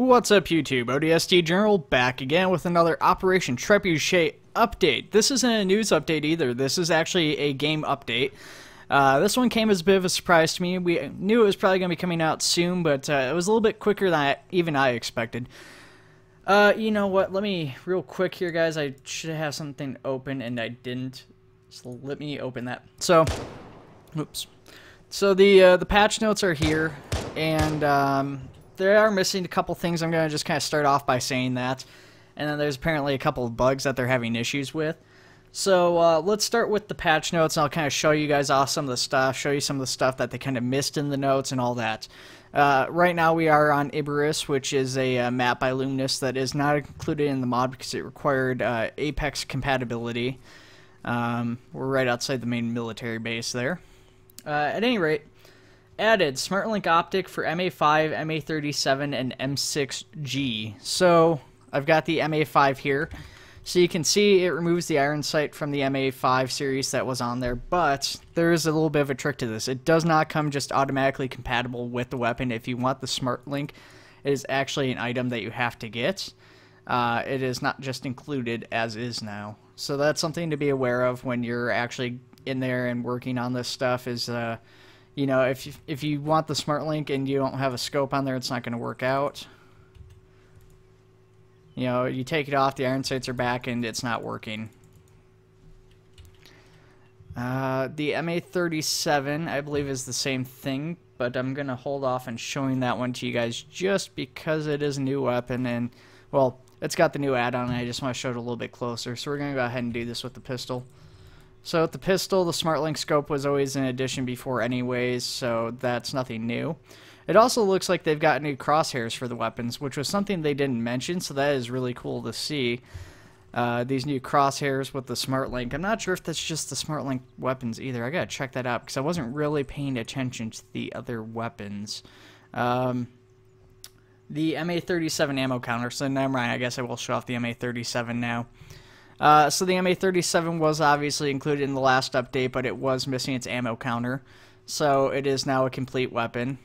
What's up, YouTube? ODST General back again with another Operation Trebuchet update. This isn't a news update either. This is actually a game update. This one came as a bit of a surprise to me. We knew it was probably going to be coming out soon, but it was a little bit quicker than even I expected. You know what? Let me, real quick here, guys. I should have something open, and I didn't. So let me open that. So, oops. So the patch notes are here, and they are missing a couple things. I'm going to just kind of start off by saying that. And then there's apparently a couple of bugs that they're having issues with. So let's start with the patch notes, and I'll kind of show you guys off some of the stuff, show you some of the stuff that they kind of missed in the notes and all that. Right now we are on Iberus, which is a map by Luminous that is not included in the mod because it required Apex compatibility. We're right outside the main military base there. At any rate, added SmartLink optic for MA5, MA37, and M6G. So I've got the MA5 here. So you can see it removes the iron sight from the MA5 series that was on there, but there is a little bit of a trick to this. It does not come just automatically compatible with the weapon. If you want the SmartLink, it is actually an item that you have to get. It is not just included as is now. So that's something to be aware of when you're actually in there and working on this stuff is, you know, if you want the SmartLink and you don't have a scope on there, it's not going to work out. You know, you take it off, the iron sights are back, and it's not working. The MA37, I believe, is the same thing, but I'm going to hold off on showing that one to you guys just because it is a new weapon, and, well, it's got the new add-on, and I just want to show it a little bit closer. So we're going to go ahead and do this with the pistol. So with the pistol, the SmartLink scope was always an addition before anyways, so that's nothing new. It also looks like they've got new crosshairs for the weapons, which was something they didn't mention, so that is really cool to see. These new crosshairs with the SmartLink. I'm not sure if that's just the SmartLink weapons either. I gotta check that out, because I wasn't really paying attention to the other weapons. The MA37 ammo counter, so never mind, I guess I will show off the MA37 now. So the MA37 was obviously included in the last update, but it was missing its ammo counter. So it is now a complete weapon.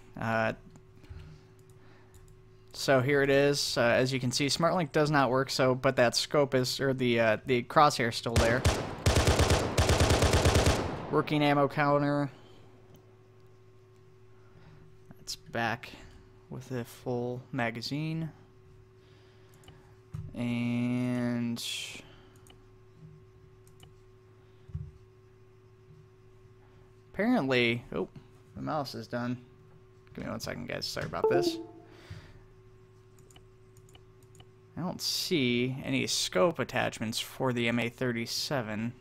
So here it is. As you can see, SmartLink does not work. So, but that scope is, or the crosshair is still there. Working ammo counter. It's back with a full magazine. And apparently, oh, the mouse is done. Give me 1 second, guys. Sorry about this. I don't see any scope attachments for the MA37.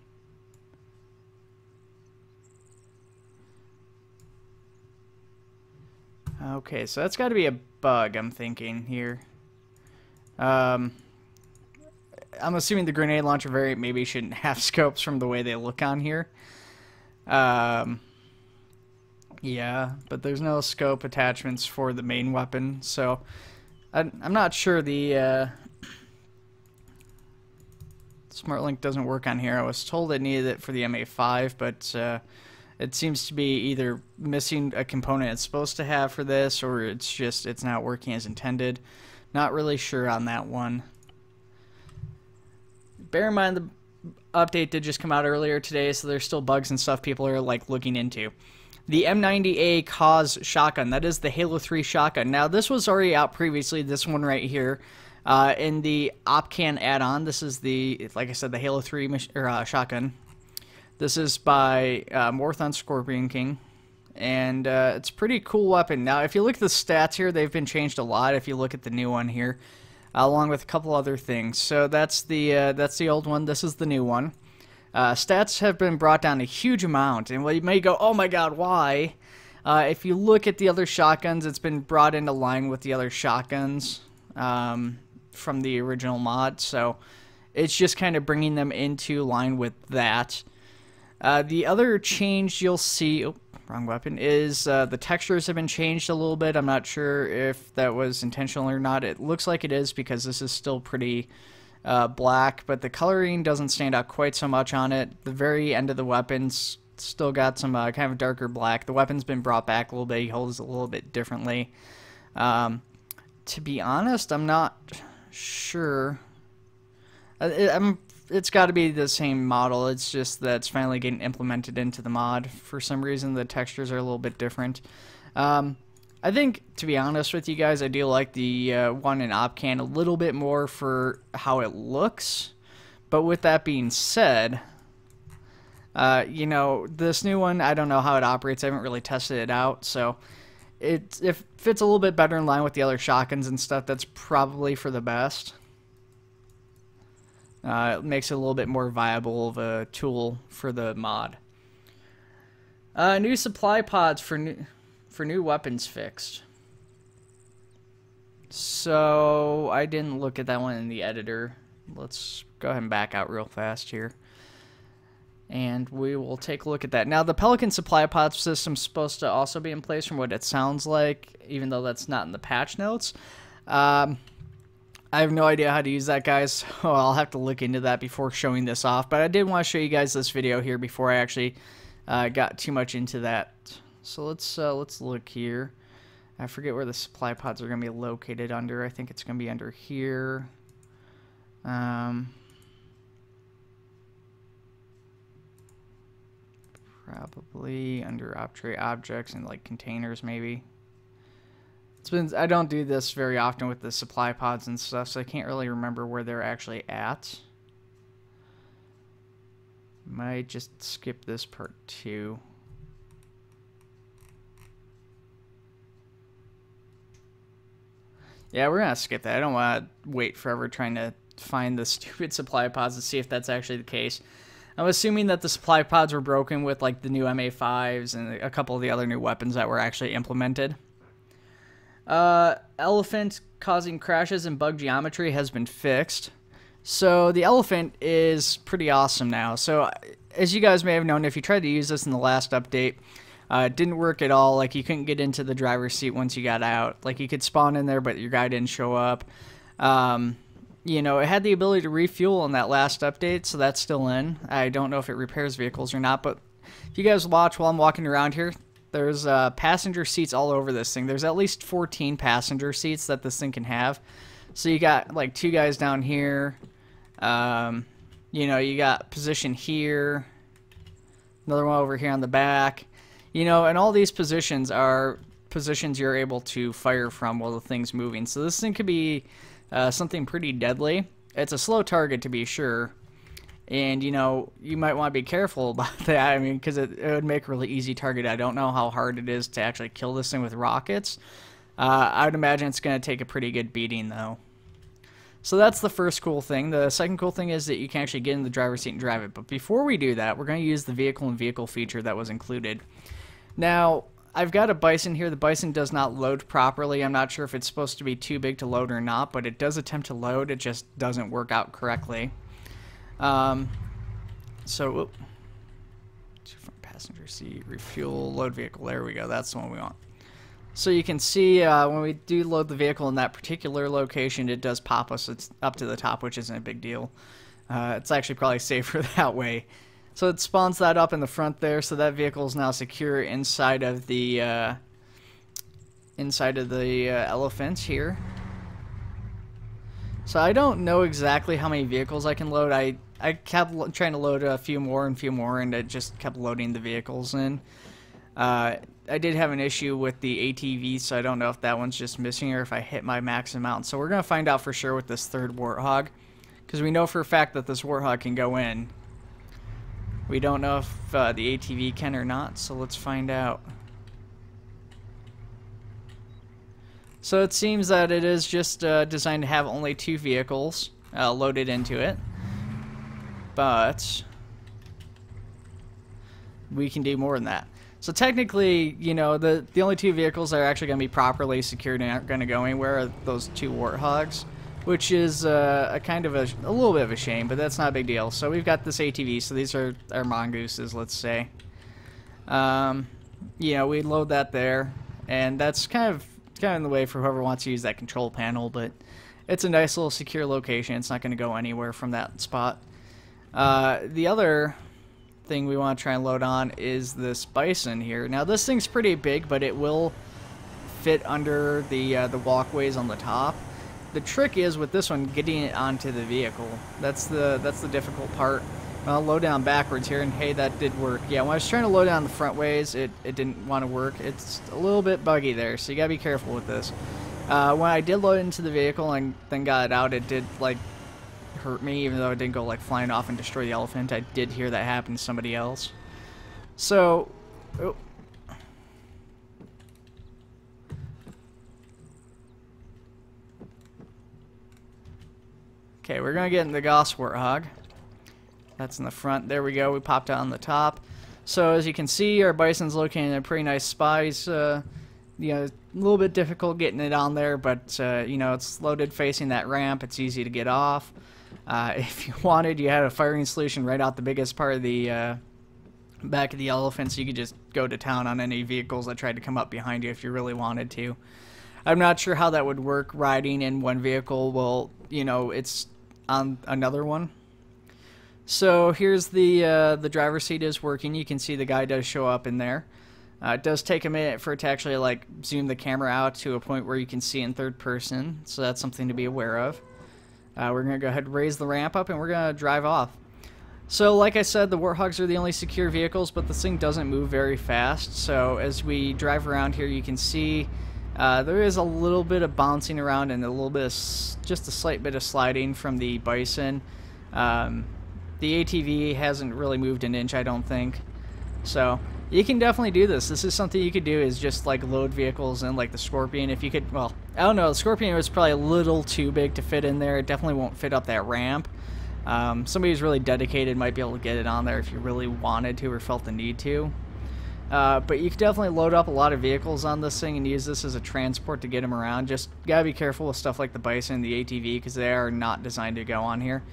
Okay, so that's got to be a bug, I'm thinking here. I'm assuming the grenade launcher variant maybe shouldn't have scopes from the way they look on here. Yeah, but there's no scope attachments for the main weapon, so I'm not sure the SmartLink doesn't work on here. I was told it needed it for the MA5, but it seems to be either missing a component it's supposed to have for this, or it's not working as intended. Not really sure on that one. Bear in mind the update did just come out earlier today, so there's still bugs and stuff people are like looking into. The M90A Cause shotgun, that is the Halo 3 shotgun. Now this was already out previously, this one right here, in the OpCan add-on. This is the, like I said, the Halo 3 shotgun. This is by Morthon Scorpion King, and it's a pretty cool weapon. Now if you look at the stats here, they've been changed a lot if you look at the new one here, along with a couple other things. So that's the old one, this is the new one. Stats have been brought down a huge amount, and well, you may go, oh my god, why? If you look at the other shotguns, it's been brought into line with the other shotguns from the original mod, so it's just kind of bringing them into line with that. The other change you'll see, oh, wrong weapon, is the textures have been changed a little bit. I'm not sure if that was intentional or not. It looks like it is because this is still pretty black, but the coloring doesn't stand out quite so much on it. The very end of the weapons still got some kind of darker black. The weapon's been brought back a little bit. He holds it a little bit differently. To be honest, I'm not sure. It's got to be the same model. It's just that it's finally getting implemented into the mod. For some reason, the textures are a little bit different. I think, to be honest with you guys, I do like the one in Opcan a little bit more for how it looks. But with that being said, you know, this new one, I don't know how it operates. I haven't really tested it out, so it fits a little bit better in line with the other shotguns and stuff. That's probably for the best. It makes it a little bit more viable of a tool for the mod. New supply pods for new weapons fixed. So I didn't look at that one in the editor. Let's go ahead and back out real fast here, and we will take a look at that. Now, the Pelican supply pod system is supposed to also be in place from what it sounds like, even though that's not in the patch notes. I have no idea how to use that, guys, so I'll have to look into that before showing this off. But I did want to show you guys this video here before I actually got too much into that. So let's look here. I forget where the supply pods are going to be located under. I think it's going to be under here. Probably under tray objects and like containers, maybe. I don't do this very often with the supply pods and stuff, so I can't really remember where they're actually at. Might just skip this part too. Yeah, we're gonna skip that. I don't want to wait forever trying to find the stupid supply pods to see if that's actually the case. I'm assuming that the supply pods were broken with like the new MA5s and a couple of the other new weapons that were actually implemented. Elephant causing crashes and bug geometry has been fixed. So the elephant is pretty awesome now. So as you guys may have known, if you tried to use this in the last update, it didn't work at all. Like, you couldn't get into the driver's seat once you got out. Like, you could spawn in there, but your guy didn't show up. You know, it had the ability to refuel in that last update, so that's still in. I don't know if it repairs vehicles or not, but if you guys watch while I'm walking around here, there's passenger seats all over this thing. There's at least 14 passenger seats that this thing can have. So you got, like, 2 guys down here. You know, you got position here. Another one over here on the back. You know, and all these positions are positions you're able to fire from while the thing's moving. So this thing could be something pretty deadly. It's a slow target, to be sure. And, you know, you might want to be careful about that. I mean, because it would make a really easy target. I don't know how hard it is to actually kill this thing with rockets. I would imagine it's going to take a pretty good beating, though. So that's the first cool thing. The second cool thing is that you can actually get in the driver's seat and drive it. But before we do that, we're going to use the vehicle and vehicle feature that was included. Now, I've got a Bison here. The Bison does not load properly. I'm not sure if it's supposed to be too big to load or not, but it does attempt to load. It just doesn't work out correctly. So, different passenger seat, refuel, load vehicle. There we go. That's the one we want. So you can see when we do load the vehicle in that particular location, it does pop us up to the top, which isn't a big deal. It's actually probably safer that way. So it spawns that up in the front there, so that vehicle is now secure inside of the elephant here. So I don't know exactly how many vehicles I can load. I kept trying to load a few more, and it just kept loading the vehicles in. I did have an issue with the ATV, so I don't know if that one's just missing or if I hit my max amount. So we're going to find out for sure with this third Warthog, because we know for a fact that this Warthog can go in. We don't know if the ATV can or not, so let's find out. So it seems that it is just designed to have only 2 vehicles loaded into it. But we can do more than that. So technically, you know, the only 2 vehicles that are actually going to be properly secured and aren't going to go anywhere are those 2 Warthogs, which is a kind of a little bit of a shame, but that's not a big deal. So we've got this ATV, so these are our mongooses, let's say. You know, we load that there, and that's kind of in the way for whoever wants to use that control panel, but it's a nice little secure location. It's not going to go anywhere from that spot. The other thing we want to try and load on is this Bison here. Now this thing's pretty big, but it will fit under the walkways on the top. The trick is with this one getting it onto the vehicle. That's the difficult part. I'll load down backwards here, and hey, that did work. Yeah, when I was trying to load down the front ways, it didn't want to work. It's a little bit buggy there, so you gotta be careful with this. When I did load into the vehicle and then got it out, it did like hurt me, even though it didn't go like flying off and destroy the elephant. I did hear that happen to somebody else. So, oh. Okay, we're gonna get in the Goss Warthog. That's in the front. There we go. We popped out on the top. So as you can see, our bison's located in a pretty nice spot. He's, you know, a little bit difficult getting it on there, but you know, it's loaded facing that ramp. It's easy to get off. If you wanted, you had a firing solution right out the biggest part of the back of the elephant, so you could just go to town on any vehicles that tried to come up behind you if you really wanted to. I'm not sure how that would work riding in one vehicle. Well, you know, it's on another one. So here's the driver's seat is working. You can see the guy does show up in there. It does take a minute for it to actually like zoom the camera out to a point where you can see in third person, so that's something to be aware of. We're going to go ahead and raise the ramp up, and we're going to drive off. So like I said, the Warthogs are the only secure vehicles, but this thing doesn't move very fast. So as we drive around here, you can see there is a little bit of bouncing around and a little bit of, just a slight bit of sliding from the bison. The ATV hasn't really moved an inch, I don't think. So you can definitely do this. This is something you could do, is just like load vehicles and like the Scorpion. If you could, well, I don't know, the Scorpion was probably a little too big to fit in there. It definitely won't fit up that ramp. Somebody who's really dedicated might be able to get it on there if you really wanted to or felt the need to. But you could definitely load up a lot of vehicles on this thing and use this as a transport to get them around. Just gotta be careful with stuff like the bison and the ATV, because they are not designed to go on here.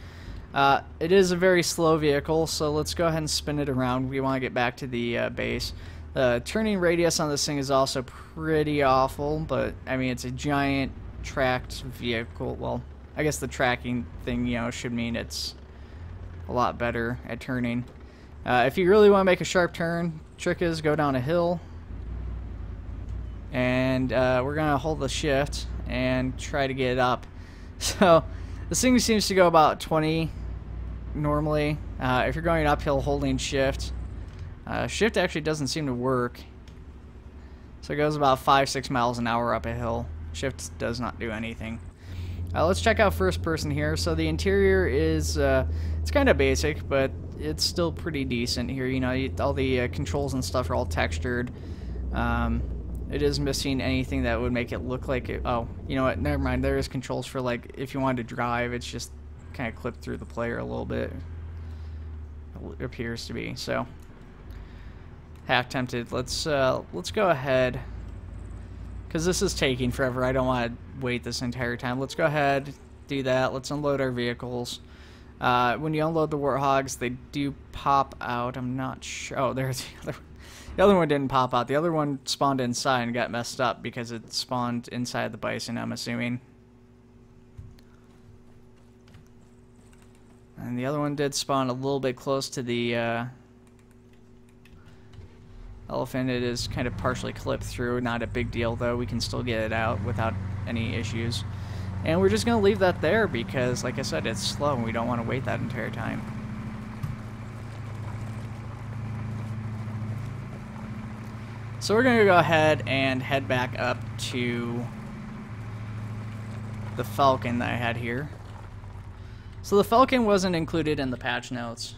It is a very slow vehicle, so let's go ahead and spin it around. We want to get back to the base. The turning radius on this thing is also pretty awful, but I mean, it's a giant tracked vehicle. Well, I guess the tracking thing, you know, should mean it's a lot better at turning. If you really want to make a sharp turn, trick is go down a hill, and we're gonna hold the shift and try to get it up. So this thing seems to go about 20 normally. If you're going uphill holding shift, shift actually doesn't seem to work. So it goes about 5-6 miles an hour up a hill. Shift does not do anything. Let's check out first person here. So the interior is, it's kind of basic, but it's still pretty decent here. You know, all the controls and stuff are all textured. It is missing anything that would make it look like it. Oh, you know what? Never mind. There is controls for, like, if you wanted to drive. It's just kind of clipped through the player a little bit. It appears to be. So, half tempted. Let's go ahead, because this is taking forever. I don't want to wait this entire time. Let's go ahead, do that. Let's unload our vehicles. When you unload the Warthogs, they do pop out. I'm not sure. Oh, there's the other one. The other one didn't pop out. The other one spawned inside and got messed up because it spawned inside the bison, I'm assuming. And the other one did spawn a little bit close to the elephant. It is kind of partially clipped through. Not a big deal, though. We can still get it out without any issues. And we're just going to leave that there because, like I said, it's slow and we don't want to wait that entire time. So we're going to go ahead and head back up to the Falcon that I had here. So the Falcon wasn't included in the patch notes.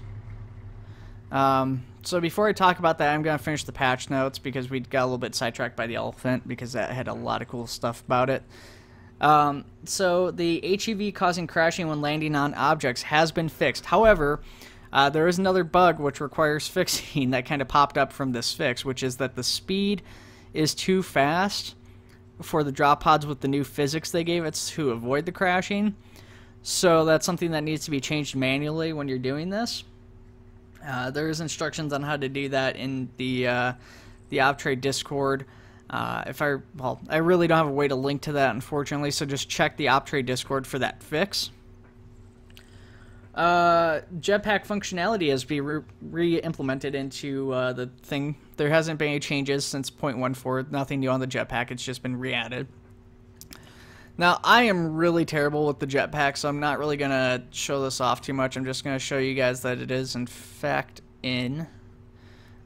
So before I talk about that, I'm going to finish the patch notes because we got a little bit sidetracked by the elephant because that had a lot of cool stuff about it. So the HEV causing crashing when landing on objects has been fixed. However, there is another bug which requires fixing that kind of popped up from this fix, which is that the speed is too fast for the drop pods with the new physics they gave it to avoid the crashing. So that's something that needs to be changed manually when you're doing this. There's instructions on how to do that in the Optrade Discord. I really don't have a way to link to that, unfortunately, so just check the Optrade Discord for that fix. Jetpack functionality has been re-implemented into the thing. There hasn't been any changes since 0.14. Nothing new on the jetpack. It's just been re-added. Now, I am really terrible with the jetpack, so I'm not really going to show this off too much. I'm just going to show you guys that it is, in fact, in.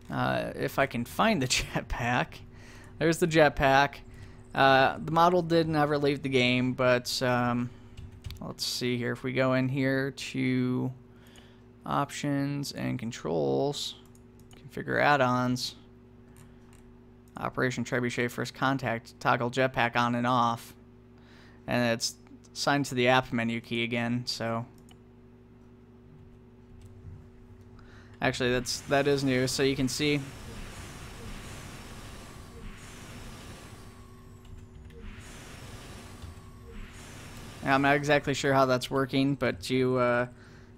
If I can find the jetpack. There's the jetpack. The model did never leave the game, but let's see here. If we go in here to options and controls, configure add-ons, Operation Trebuchet first contact, toggle jetpack on and off, and it's assigned to the app menu key again. So actually that is new, so you can see I'm not exactly sure how that's working, but you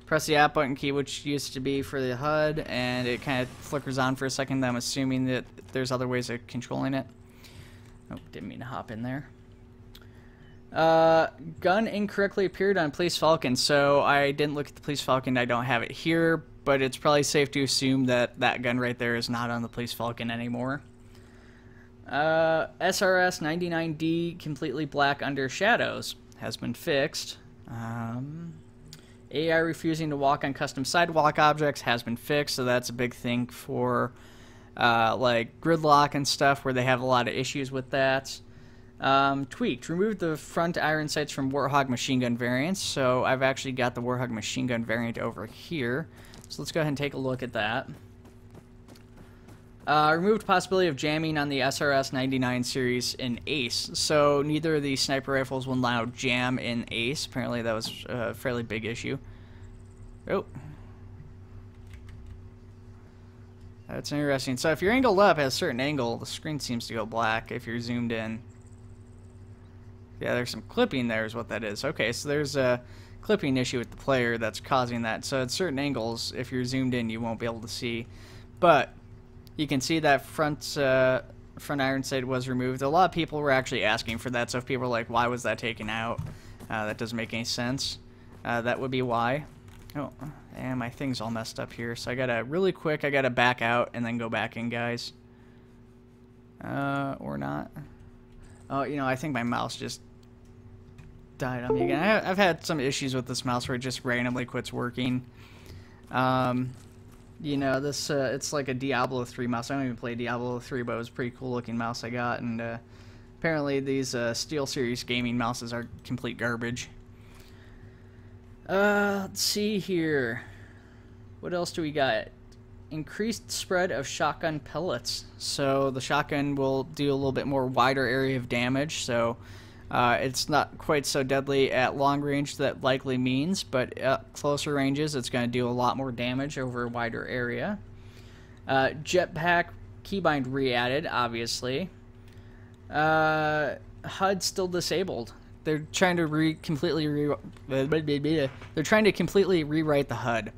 press the app button key, which used to be for the HUD, and it kind of flickers on for a second. I'm assuming that there's other ways of controlling it. Oh, didn't mean to hop in there. Gun incorrectly appeared on Police Falcon, so I didn't look at the Police Falcon. I don't have it here, but it's probably safe to assume that that gun right there is not on the Police Falcon anymore. SRS 99D completely black under shadows has been fixed. AI refusing to walk on custom sidewalk objects has been fixed, so that's a big thing for like gridlock and stuff, where they have a lot of issues with that. Tweaked. Removed the front iron sights from Warthog machine gun variants, so I've actually got the Warthog machine gun variant over here. So let's go ahead and take a look at that. Removed possibility of jamming on the SRS 99 series in ACE. So neither of these sniper rifles will now jam in ACE. Apparently that was a fairly big issue. Oh. That's interesting. So if you're angled up at a certain angle, the screen seems to go black if you're zoomed in. Yeah, there's some clipping there is what that is. Okay, so there's a clipping issue with the player that's causing that. So at certain angles, if you're zoomed in, you won't be able to see. But you can see that front iron sight was removed. A lot of people were actually asking for that, so if people are like, why was that taken out? That doesn't make any sense. That would be why. Oh, and my thing's all messed up here, so I gotta, really quick, I gotta back out and then go back in, guys. Or not. Oh, you know, I think my mouse just died on me again. I've had some issues with this mouse where it just randomly quits working. You know, this it's like a Diablo 3 mouse. I don't even play Diablo 3, but it was a pretty cool looking mouse I got, and apparently these SteelSeries gaming mouses are complete garbage. Let's see here. What else do we got? Increased spread of shotgun pellets. So the shotgun will do a little bit more wider area of damage, so it's not quite so deadly at long range, that likely means, but at closer ranges it's going to do a lot more damage over a wider area. Jetpack keybind re-added, obviously. HUD still disabled. They're trying to completely rewrite the HUD.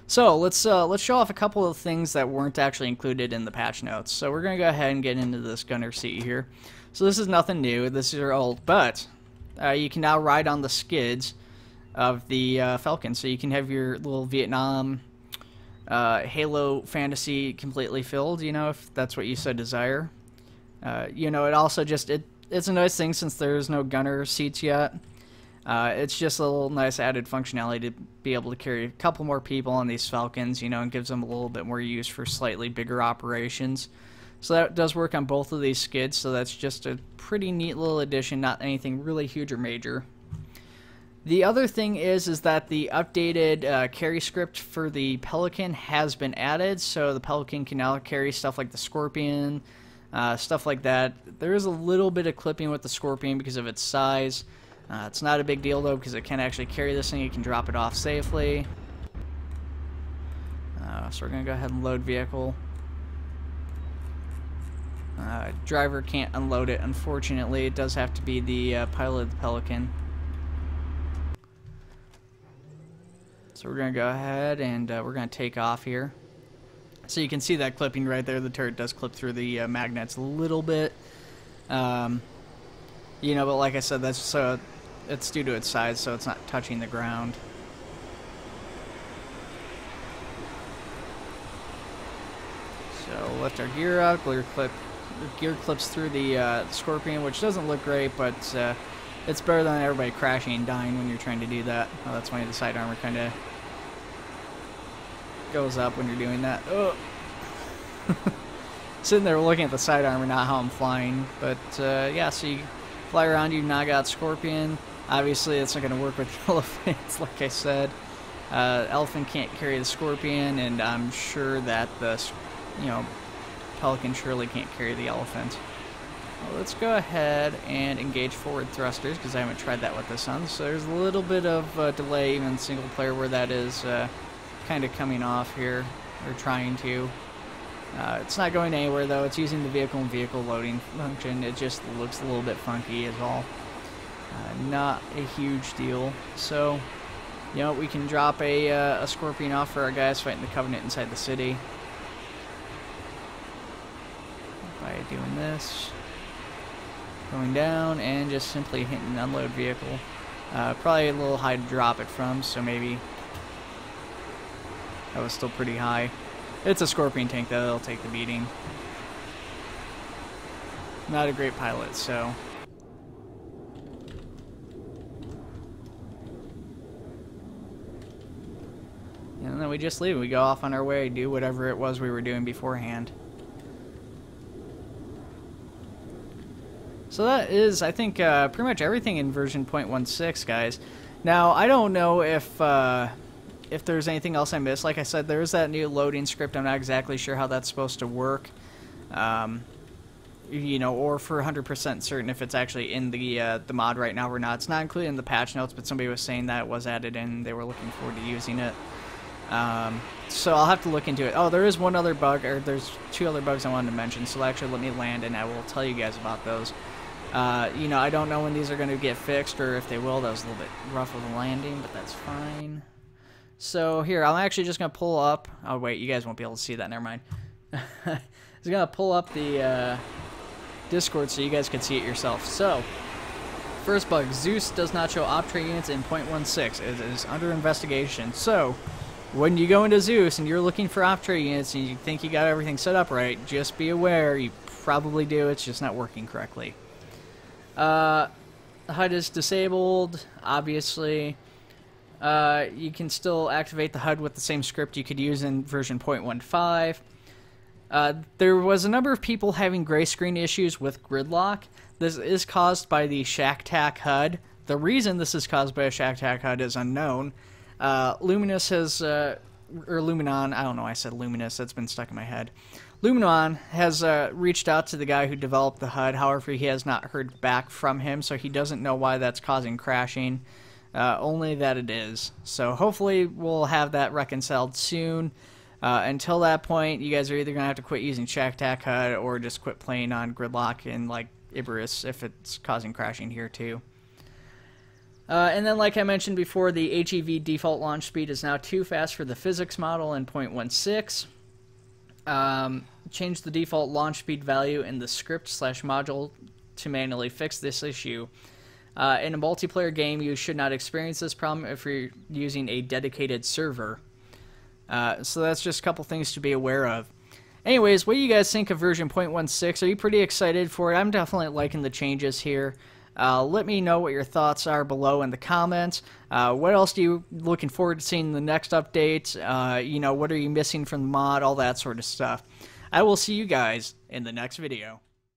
So let's show off a couple of things that weren't actually included in the patch notes. So we're going to go ahead and get into this gunner seat here. So this is nothing new. This is old, but you can now ride on the skids of the Falcon. So you can have your little Vietnam Halo fantasy completely filled, you know, if that's what you so desire. You know, it also just, it's a nice thing since there's no gunner seats yet. It's just a little nice added functionality to be able to carry a couple more people on these Falcons, you know, and gives them a little bit more use for slightly bigger operations. So that does work on both of these skids, so that's just a pretty neat little addition, not anything really huge or major. The other thing is that the updated carry script for the Pelican has been added, so the Pelican can now carry stuff like the Scorpion, stuff like that. There is a little bit of clipping with the Scorpion because of its size. It's not a big deal though, because it can actually carry this thing. You can drop it off safely. So we're going to go ahead and load vehicle. Driver can't unload it, unfortunately. It does have to be the pilot of the Pelican. So we're going to go ahead and we're going to take off here. So you can see that clipping right there. The turret does clip through the magnets a little bit. You know, but like I said, that's it's due to its size, so it's not touching the ground. So lift our gear up, gear clips through the Scorpion, which doesn't look great, but it's better than everybody crashing and dying when you're trying to do that. Oh, that's why the side armor kind of goes up when you're doing that. Oh. Sitting there looking at the side armor, not how I'm flying. But yeah, so you fly around, you knock out Scorpion. Obviously, it's not going to work with elephants, like I said. Elephant can't carry the Scorpion, and I'm sure that the, Pelican surely can't carry the elephant. Well, let's go ahead and engage forward thrusters, because I haven't tried that with this one. So there's a little bit of delay, even single player, where that is kind of coming off here, or trying to. It's not going anywhere, though. It's using the vehicle and vehicle loading function. It just looks a little bit funky is all. Not a huge deal. So, we can drop a Scorpion off for our guys fighting the Covenant inside the city. By doing this. Going down and just simply hitting an unload vehicle. Probably a little high to drop it from, so maybe that was still pretty high. It's a Scorpion tank, though. It'll take the beating. Not a great pilot, so. And then we just leave. We go off on our way, do whatever it was we were doing beforehand. So that is, I think, pretty much everything in version 0.16, guys. Now, I don't know if there's anything else I missed. Like I said, there is that new loading script. I'm not exactly sure how that's supposed to work. Or for 100% certain if it's actually in the mod right now or not. It's not included in the patch notes, but somebody was saying that it was added in. They were looking forward to using it. So I'll have to look into it. Oh, there is one other bug, or there's two other bugs I wanted to mention. So actually let me land, and I will tell you guys about those. I don't know when these are going to get fixed, or if they will. That was a little bit rough with the landing, but that's fine. So here, I'm actually just going to pull up. Oh, wait, you guys won't be able to see that. Never mind. I'm just going to pull up the Discord so you guys can see it yourself. So, first bug, Zeus does not show Optray units in 0.16. It is under investigation. So, when you go into Zeus and you're looking for Optray units and you think you got everything set up right, just be aware you probably do. It's just not working correctly. The HUD is disabled, obviously. You can still activate the HUD with the same script you could use in version 0.15. There was a number of people having gray screen issues with gridlock. This is caused by the ShackTac HUD. The reason this is caused by a ShackTac HUD is unknown. Luminous has, or Luminon, I don't know why I said Luminous, that's been stuck in my head. Luminon has reached out to the guy who developed the HUD, however he has not heard back from him, so he doesn't know why that's causing crashing. Only that it is. So hopefully we'll have that reconciled soon. Until that point, you guys are either going to have to quit using ShackTac HUD or just quit playing on gridlock in like Iberus if it's causing crashing here too. And then like I mentioned before, the HEV default launch speed is now too fast for the physics model in 0.16. Change the default launch speed value in the script/module to manually fix this issue. In a multiplayer game, you should not experience this problem if you're using a dedicated server. So that's just a couple things to be aware of. Anyways, what do you guys think of version 0.16? Are you pretty excited for it? I'm definitely liking the changes here. Let me know what your thoughts are below in the comments. What else are you looking forward to seeing in the next update? What are you missing from the mod? All that sort of stuff. I will see you guys in the next video.